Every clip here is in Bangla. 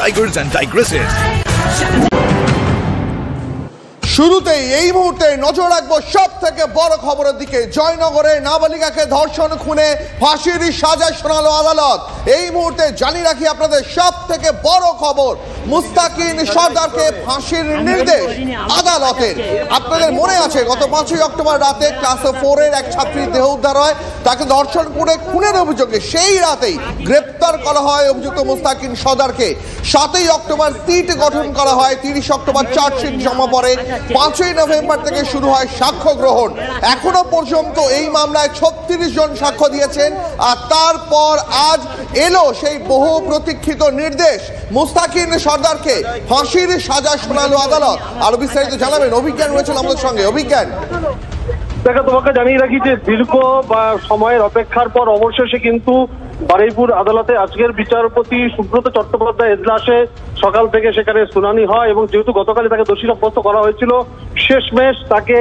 Tigers and Tigresses. শুরুতেই এই মুহূর্তে নজর রাখবো সব থেকে বড় খবরের দিকে। জয়নগরে নাবালিকাকে ধর্ষণ খুনে ফাঁসির সাজা শোনালো আদালত। এই মুহূর্তে জানিয়ে রাখি আপনাদের সব থেকে বড় খবর, মুস্তাকিন সর্দারকে ফাঁসির নির্দেশ আদালতের। আপনাদের মনে আছে গত 5ই অক্টোবর রাতে ক্লাস 4-এর এক ছাত্রীর দেহ উদ্ধার হয়, তাকে ধর্ষণ করে খুনের অভিযোগে সেই রাতেই গ্রেপ্তার করা হয় অভিযুক্ত মুস্তাকিন সর্দারকে। 7ই অক্টোবর সিট গঠন করা হয়, 30 অক্টোবর চার্জশিট জমা পড়ে, 5ই নভেম্বর থেকে শুরু হয় সাক্ষ্য গ্রহণ। এখনো পর্যন্ত এই মামলায় 36 জন সাক্ষ্য দিয়েছেন। আর তারপর আজ এলো সেই বহু প্রতীক্ষিত নির্দেশ, মুস্তাকিন সর্দারকে ফাঁসির সাজা শোনালো আদালত। আরো বিস্তারিত জানাবেন অভিজ্ঞান রয়েছেন আমাদের সঙ্গে। অভিজ্ঞান, দেখো তোমাকে জানিয়ে রাখি যে দীর্ঘ সময়ের অপেক্ষার পর অবশেষে কিন্তু বারুইপুর আদালতে আজকের বিচারপতি সুব্রত চট্টোপাধ্যায় এজলাসে সকাল থেকে সেখানে শুনানি হয় এবং যেহেতু গতকালই তাকে দোষী সাব্যস্ত করা হয়েছিল, শেষমেশ তাকে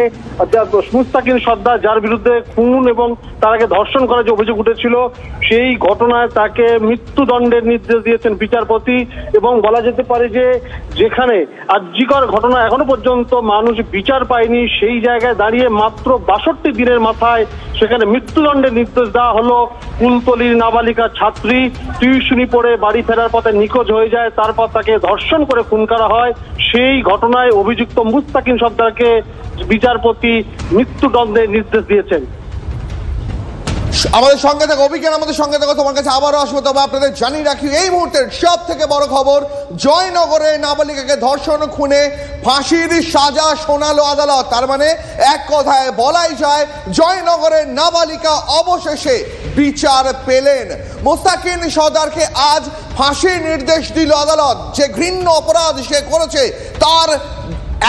মুস্তাকিন সর্দার, যার বিরুদ্ধে খুন এবং তার আগে ধর্ষণ করার যে অভিযোগ উঠেছিল, সেই ঘটনায় তাকে মৃত্যুদণ্ডের নির্দেশ দিয়েছেন বিচারপতি। এবং বলা যেতে পারে যে যেখানে আর্যিকর ঘটনা এখনো পর্যন্ত মানুষ বিচার পায়নি, সেই জায়গায় দাঁড়িয়ে মাত্র 62 দিনের মাথায় সেখানে মৃত্যুদণ্ডের নির্দেশ দেওয়া হলো। কুলতলির নাবালিকা ছাত্রী টিউশনি পড়ে বাড়ি ফেরার পথে নিখোঁজ হয়ে যায়, তারপর তাকে ধর্ষণ করে খুন করা হয়। সেই ঘটনায় অভিযুক্ত মুস্তাকিন সর্দারকে বিচারপতি মৃত্যুদণ্ডের নির্দেশ দিয়েছেন। আমাদের সঙ্গে থাকো অভিজ্ঞান, আমাদের সঙ্গে থাকো, তোমার কাছে আবারও আসবো। তবে আপনাদের জানিয়ে রাখি এই মুহূর্তের সব থেকে বড় খবর, জয়নগরে নাবালিকাকে ধর্ষণ খুনে ফাঁসির সাজা শোনালো আদালত। তার মানে এক কথায় বলাই যায় জয়নগরের নাবালিকা অবশেষে বিচার পেলেন। মুস্তাকিন সর্দারকে আজ ফাঁসির নির্দেশ দিল আদালত। যে ঘৃণ্য অপরাধ সে করেছে তার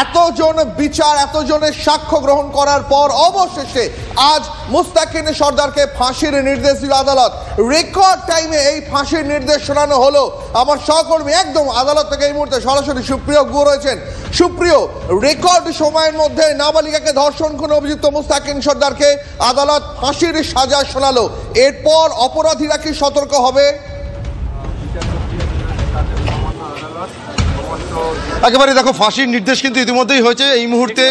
এতজন বিচার, এতজনের সাক্ষ্য গ্রহণ করার পর অবশেষে আজ মুস্তাকিন সর্দারকে ফাঁসির নির্দেশ দিল আদালত। রেকর্ড টাইমে এই ফাঁসির নির্দেশ শোনানো হলো। আমার সহকর্মী একদম আদালত থেকে এই মুহূর্তে সরাসরি সুপ্রিয় গুহ রয়েছেন। সুপ্রিয়, রেকর্ড সময়ের মধ্যে নাবালিকাকে ধর্ষণ খুনে অভিযুক্ত মুস্তাকিন সর্দারকে আদালত ফাঁসির সাজা শোনালো। এরপর অপরাধীরা কি সতর্ক হবে? একেবারে দেখো, ফাঁসির নির্দেশ কিন্তু ইতিমধ্যেই হয়েছে। এই মুহূর্তে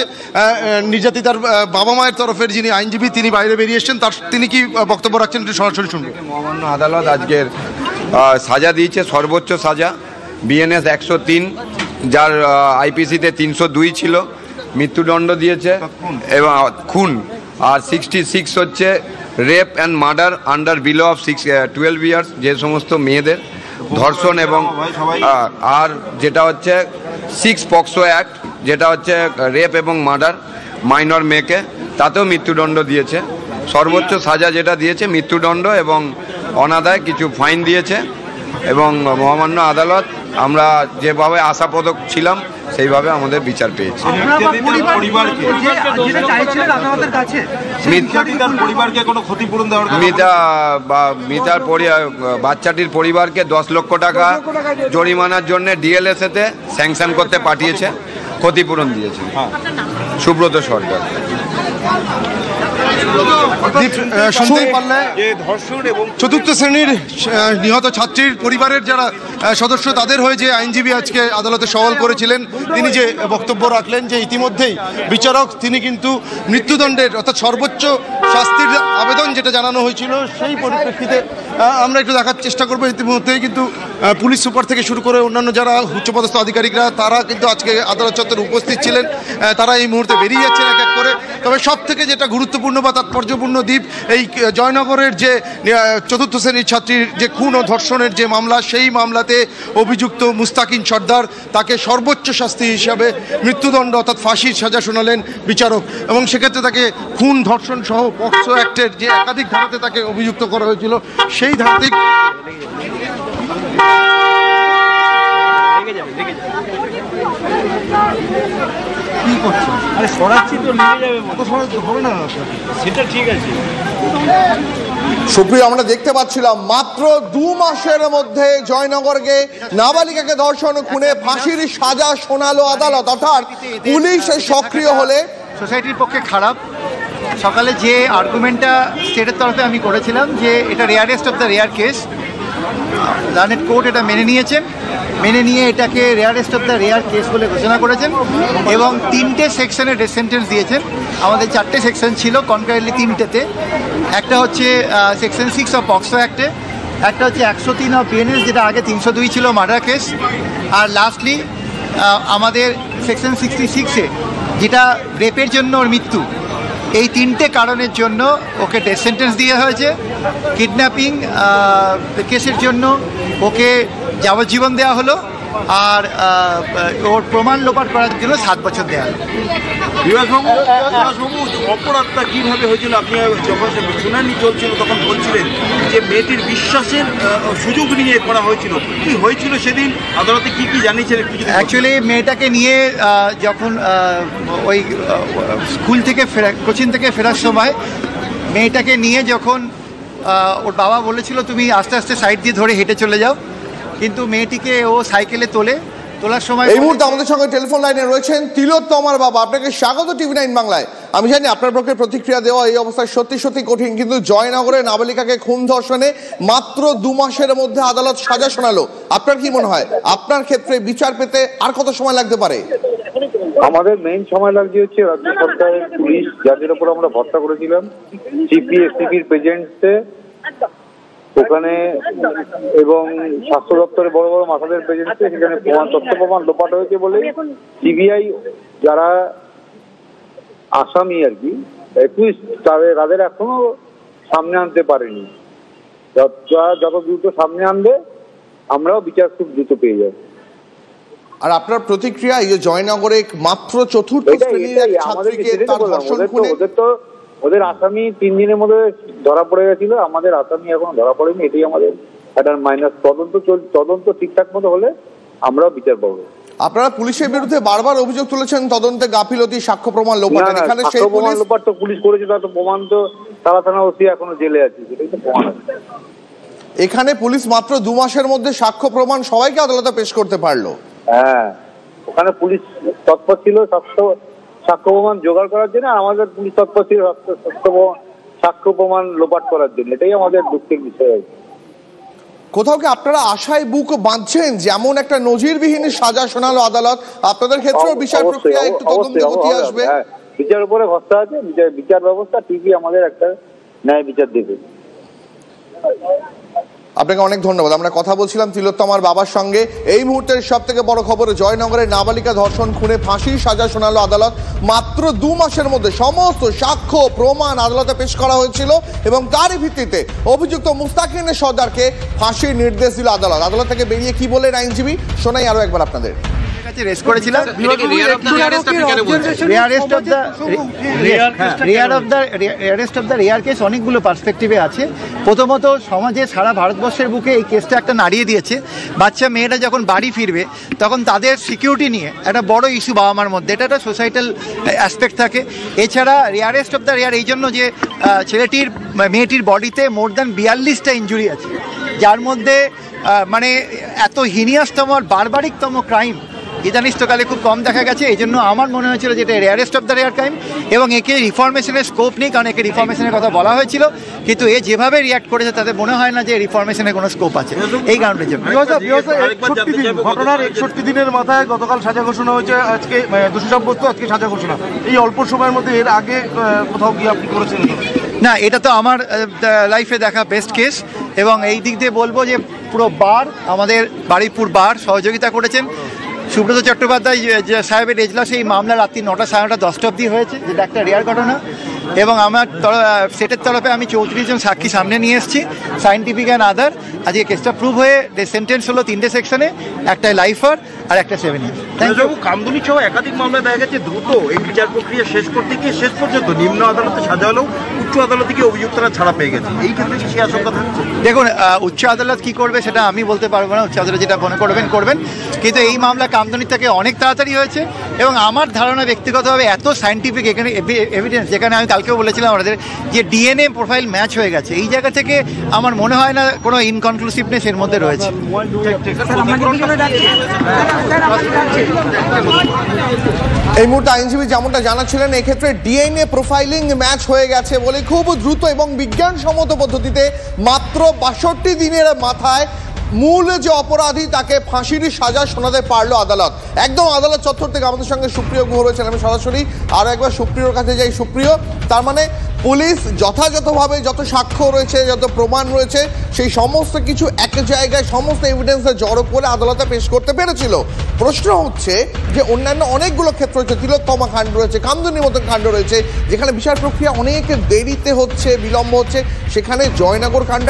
নির্যাতিতার বাবা মায়ের তরফের যিনি আইনজীবী তিনি বাইরে বেরিয়ে এসেছেন, তিনি কি বক্তব্য রাখছেন একটু সরাসরি শুনবো। মহামান্য আদালত আজকের সাজা দিয়েছে, সর্বোচ্চ সাজা বিএনএস 103, যার আইপিসিতে 302 ছিল, মৃত্যুদণ্ড দিয়েছে এবং খুন। আর 66 হচ্ছে rape and murder under below of 12 years, যে সমস্ত মেয়েদের ধর্ষণ, এবং আর যেটা হচ্ছে 6 পক্সো অ্যাক্ট, যেটা হচ্ছে রেপ এবং মার্ডার মাইনর মেয়েকে, তাতেও মৃত্যুদণ্ড দিয়েছে। সর্বোচ্চ সাজা যেটা দিয়েছে মৃত্যুদণ্ড এবং অনাদায় কিছু ফাইন দিয়েছে। এবং মহামান্য আদালত আমরা যেভাবে আশাপ্রদ ছিলাম সেইভাবে আমাদের বিচার পেয়েছি। মিতার বাচ্চাটির পরিবারকে 10 লক্ষ টাকা জরিমানার জন্য ডিএলএসএতে স্যাংশন করতে পাঠিয়েছে, ক্ষতিপূরণ দিয়েছে সুব্রত সরকার। শুনতেই পারলে চতুর্থ শ্রেণীর নিহত ছাত্রীর পরিবারের যারা সদস্য, তাদের হয়ে যে আইনজীবী আজকে আদালতে সওয়াল করেছিলেন, তিনি যে বক্তব্য রাখলেন যে ইতিমধ্যেই বিচারক তিনি কিন্তু মৃত্যুদণ্ডের অর্থাৎ সর্বোচ্চ শাস্তির আবেদন যেটা জানানো হয়েছিল, সেই পরিপ্রেক্ষিতে আমরা একটু দেখার চেষ্টা করবো। ইতিমধ্যেই কিন্তু পুলিশ সুপার থেকে শুরু করে অন্যান্য যারা উচ্চপদস্থ আধিকারিকরা তারা কিন্তু আজকে আদালত চত্বরে উপস্থিত ছিলেন। তারা এই মুহূর্তে বেরিয়ে যাচ্ছেন এক এক করে। তবে সব থেকে যেটা গুরুত্বপূর্ণ বা তাৎপর্যপূর্ণ দ্বীপ, এই জয়নগরের যে চতুর্থ শ্রেণীর ছাত্রীর যে খুন ও ধর্ষণের যে মামলা, সেই মামলাতে অভিযুক্ত মুস্তাকিন সর্দার, তাকে সর্বোচ্চ শাস্তি হিসাবে মৃত্যুদণ্ড অর্থাৎ ফাঁসির সাজা শোনালেন বিচারক। এবং সেক্ষেত্রে তাকে খুন, ধর্ষণ সহ পক্সো অ্যাক্টের যে একাধিক ধারাতে তাকে অভিযুক্ত করা হয়েছিল, সেই ধারাতেই কি করছেন? আরে সরাচ্ছি তো লেগে যাবে, মতো সরাতে হবে না, সেটা ঠিক আছে। সুপ্রিয়, আমরা দেখতে পাচ্ছিলাম মাত্র 2 মাসের মধ্যে জয়নগরকে নাবালিকাকে ধর্ষণ খুনে ফাঁসির সাজা শোনালো আদালত। অর্থাৎ পুলিশ সক্রিয় হলে সোসাইটির পক্ষে খারাপ। সকালে যে আর্গুমেন্টটা স্টেটের তরফে আমি করেছিলাম যে এটা rarest of the rare case, learned court এটা মেনে নিয়েছেন, মেনে নিয়ে এটাকে rarest of the rare case বলে ঘোষণা করেছেন এবং 3টে সেকশনে ডেথ সেন্টেন্স দিয়েছেন। আমাদের 4টে সেকশন ছিল, কনকারেন্টলি 3টেতে। একটা হচ্ছে সেকশন 6 অফ পক্সো অ্যাক্টে, একটা হচ্ছে 103 অফ বিএনএস, যেটা আগে 302 ছিল মার্ডার কেস, আর লাস্টলি আমাদের সেকশন 66-এ যেটা রেপের জন্য ওর মৃত্যু, এই 3টে কারণের জন্য ওকে ডেথ সেন্টেন্স দেওয়া হয়েছে। কিডন্যাপিং কেসের জন্য ওকে যাবজ্জীবন দেওয়া হলো, আর ওর প্রমাণ লোপাট করার জন্য 7 বছর দেওয়া হলো। অপরাধটা কিভাবে হয়েছিল? আপনি যখন শুনানি চলছিল তখন বলছিলেন যে মেয়েটির বিশ্বাসের সুযোগ নিয়ে করা হয়েছিল। কি হয়েছিল সেদিন, আদালতে কি কি জানিয়েছিলেন? অ্যাকচুয়ালি মেয়েটাকে নিয়ে যখন ওই স্কুল থেকে কোচিং থেকে ফেরার সময় মেয়েটাকে নিয়ে যখন ওর বাবা বলেছিল তুমি আস্তে আস্তে সাইড দিয়ে ধরে হেঁটে চলে যাও, কিন্তু মেয়েটিকে ও সাইকেলে তোলার সময় এই মুহূর্তে আমাদের সঙ্গে টেলিফোন লাইনে রয়েছেন তিলোত্তমার বাবা। আপনাকে স্বাগত TV9 বাংলায়। আমি জানি আপনার পক্ষে প্রতিক্রিয়া দেওয়া এই অবস্থায় সত্যি সত্যি কঠিন, কিন্তু জয়নগরে নাবালিকাকে খুন ধর্ষণে মাত্র 2 মাসের মধ্যে আদালত সাজা শোনালো। আপনার কি মনে হয় আপনার ক্ষেত্রে বিচার পেতে আর কত সময় লাগতে পারে? আমাদের মেইন সময় লাগছে হচ্ছে রাজ্য সরকারের পুলিশ, যাদের উপর আমরা ভরসা করেছিলাম, সিপিএসসিপির প্রেজেন্টসে ওখানে এবং স্বাস্থ্য দপ্তরের বড় বড় মাথাদের প্রেজেন্টসে সেখানে তথ্য প্রমাণ লোপাট হয়েছে বলে সিবিআই যারা আসামি আর কি তাদের এখনো সামনে আনতে পারেনি। যত দ্রুত সামনে আনবে আমরাও বিচার খুব দ্রুত পেয়ে যাব। আর আপনার প্রতিক্রিয়া এই যে জয়নগরে মাত্র 4র্থ শ্রেণীর এক ছাত্রীকে তার ধর্ষণ খুনে, ওদের আসামি 3 দিনের মধ্যে ধরা পড়ে গেছিল, আমাদের আসামি এখনো ধরা পড়েনি। এটাই আমাদের একটা মাইনাস। তদন্ত ঠিকঠাক মতো হলে আমরাও বিচার পাবো। আপনারা পুলিশের বিরুদ্ধে বারবার অভিযোগ তুলেছেন তদন্তে গাফিলতি, সাক্ষ্য প্রমাণ লোপাট। এখানে সেই প্রমাণ লোপাট তো পুলিশ করেছে, তার তো প্রমাণ তো থানা ওসি এখনো জেলে আছে, সেটাই তো প্রমাণ আছে। এখানে পুলিশ মাত্র 2 মাসের মধ্যে সাক্ষ্য প্রমাণ সবাইকে আদালতে পেশ করতে পারলো। হ্যাঁ, ওখানে পুলিশ তৎপর ছিল সাক্ষ্য প্রমাণ জোগাড় করার জন্য, আমাদের পুলিশ তৎপর ছিল সাক্ষ্য প্রমাণ লোপাট করার জন্য। এটাই আমাদের দুঃখের বিষয়। কোথাও কি আপনারা আশায় বুক বাঁধছেন যেমন একটা নজিরবিহীন সাজা শোনালো আদালত, আপনাদের ক্ষেত্রেও বিচার প্রক্রিয়া একটু তদন্ত গতি আসবে? বিচার উপরে ভরসা আছে, বিচার ব্যবস্থা ঠিকই আমাদের একটা ন্যায় বিচার দেবে। আপনাকে অনেক ধন্যবাদ। আমরা কথা বলছিলাম তিলোত্তমার বাবার সঙ্গে। এই মুহূর্তের সব থেকে বড় খবর, জয়নগরে নাবালিকা ধর্ষণ খুনে ফাঁসির সাজা শোনালো আদালত। মাত্র 2 মাসের মধ্যে সমস্ত সাক্ষ্য প্রমাণ আদালতে পেশ করা হয়েছিল এবং তারই ভিত্তিতে অভিযুক্ত মুস্তাকিন সর্দারকে ফাঁসির নির্দেশ দিল আদালত। আদালত থেকে বেরিয়ে কি বললেন আইনজীবী শোনাই আরো একবার আপনাদের। রেস্ট করেছিলাম রেয়ার কেস অনেকগুলো পার্সপেক্টিভে আছে। প্রথমত সমাজে সারা ভারতবর্ষের বুকে এই কেসটা একটা নাড়িয়ে দিয়েছে। বাচ্চা মেয়েরা যখন বাড়ি ফিরবে তখন তাদের সিকিউরিটি নিয়ে একটা বড় ইস্যু বাবা মার মধ্যে, এটা একটা সোসাইটাল অ্যাসপেক্ট থাকে। এছাড়া রেয়ারেস্ট অফ দ্য রেয়ার এই জন্য যে মেয়েটির বডিতে মোর দ্যান 42টা ইঞ্জুরি আছে, যার মধ্যে মানে এত হিনিয়াসতম আর বারবারিকতম ক্রাইম ইদানিস্তকালে খুব কম দেখা গেছে। এই জন্য আমার মনে হয়েছিল যে এটা rarest of the rare crime এবং একে রিফরমেশনের স্কোপ নেই, কারণ একে রিফরমেশনের কথা বলা হয়েছিল, কিন্তু এ যেভাবে রিয়াক্ট করেছে তাতে মনে হয় না যে রিফরমেশনের কোনো স্কোপ আছে। এই কারণের জন্য ঘটনার 61 দিনের মাথায় গতকাল সাজা ঘোষণা হয়েছে, আজকে দোষী সাব্যস্ত, আজকে সাজা ঘোষণা। এই অল্প সময়ের মধ্যে এর আগে কোথাও গিয়ে আপনি করেছেন না? এটা তো আমার লাইফে দেখা বেস্ট কেস এবং এই দিক দিয়ে বলবো যে পুরো বার আমাদের বারুইপুর বার সহযোগিতা করেছেন। সুব্রত চট্টোপাধ্যায় সাহেবের এজলাসে এই মামলা রাত্রি 9টা, 9:30, 10টা অবধি হয়েছে, যেটা একটা রেয়ার ঘটনা। এবং আমার সেটের তরফে আমি 34 জন সাক্ষী সামনে নিয়ে এসেছি, সায়েন্টিফিক অ্যান্ড আদার। আজকে কেসটা প্রুভ হয়ে সেন্টেন্স হলো 3টে সেকশনে, একটা লাইফার আর একটা 7 ইয়ার। Thank you. কামদুনি সহ একাধিক মামলা দেখা গেছে দ্রুত এই বিচার প্রক্রিয়া শেষ করতে গিয়ে শেষ পর্যন্ত নিম্ন আদালতে সাজা হলেও উচ্চ আদালতে গিয়ে অভিযুক্তরা ছাড়া পেয়ে গেছে। এই ক্ষেত্রে কি সেই আশঙ্কা থাকছে? দেখুন, উচ্চ আদালত কি করবে সেটা আমি বলতে পারবো না, উচ্চ আদালত যেটা মনে করবেন, কিন্তু এই মামলা কামদুনির থেকে অনেক তাড়াতাড়ি হয়েছে এবং আমার ধারণা ব্যক্তিগতভাবে এত সায়েন্টিফিক এখানে এভিডেন্স, যেখানে আমি কালকেও বলেছিলাম আমাদের যে ডিএনএ প্রোফাইল ম্যাচ হয়ে গেছে, এই জায়গা থেকে আমার মনে হয় না কোনো ইনকনক্লুসিভনেস এর মধ্যে রয়েছে। এই মুহূর্তে আইনজীবী যেমনটা জানাচ্ছিলেন, এক্ষেত্রে ডিএনএ প্রোফাইলিং ম্যাচ হয়ে গেছে বলে খুব দ্রুত এবং বিজ্ঞানসম্মত পদ্ধতিতে মাত্র 62 দিনের মাথায় মূল যে অপরাধী তাকে ফাঁসির সাজা শোনাতে পারলো আদালত। একদম আদালত চত্বর থেকে আমাদের সঙ্গে সুপ্রিয় গুহ রয়েছেন, আমি সরাসরি আরও একবার সুপ্রিয়র কাছে যাই। সুপ্রিয়, তার মানে পুলিশ যথাযথভাবে যত সাক্ষ্য রয়েছে, যত প্রমাণ রয়েছে, সেই সমস্ত কিছু এক জায়গায় সমস্ত এভিডেন্সে জড়ো করে আদালতে পেশ করতে পেরেছিল। প্রশ্ন হচ্ছে যে অন্যান্য অনেকগুলো ক্ষেত্র রয়েছে, তিলোত্তমা কাণ্ড রয়েছে, কামদুনির মতন কাণ্ড রয়েছে, যেখানে বিচার প্রক্রিয়া অনেক দেরিতে হচ্ছে, বিলম্ব হচ্ছে, সেখানে জয়নগর কাণ্ড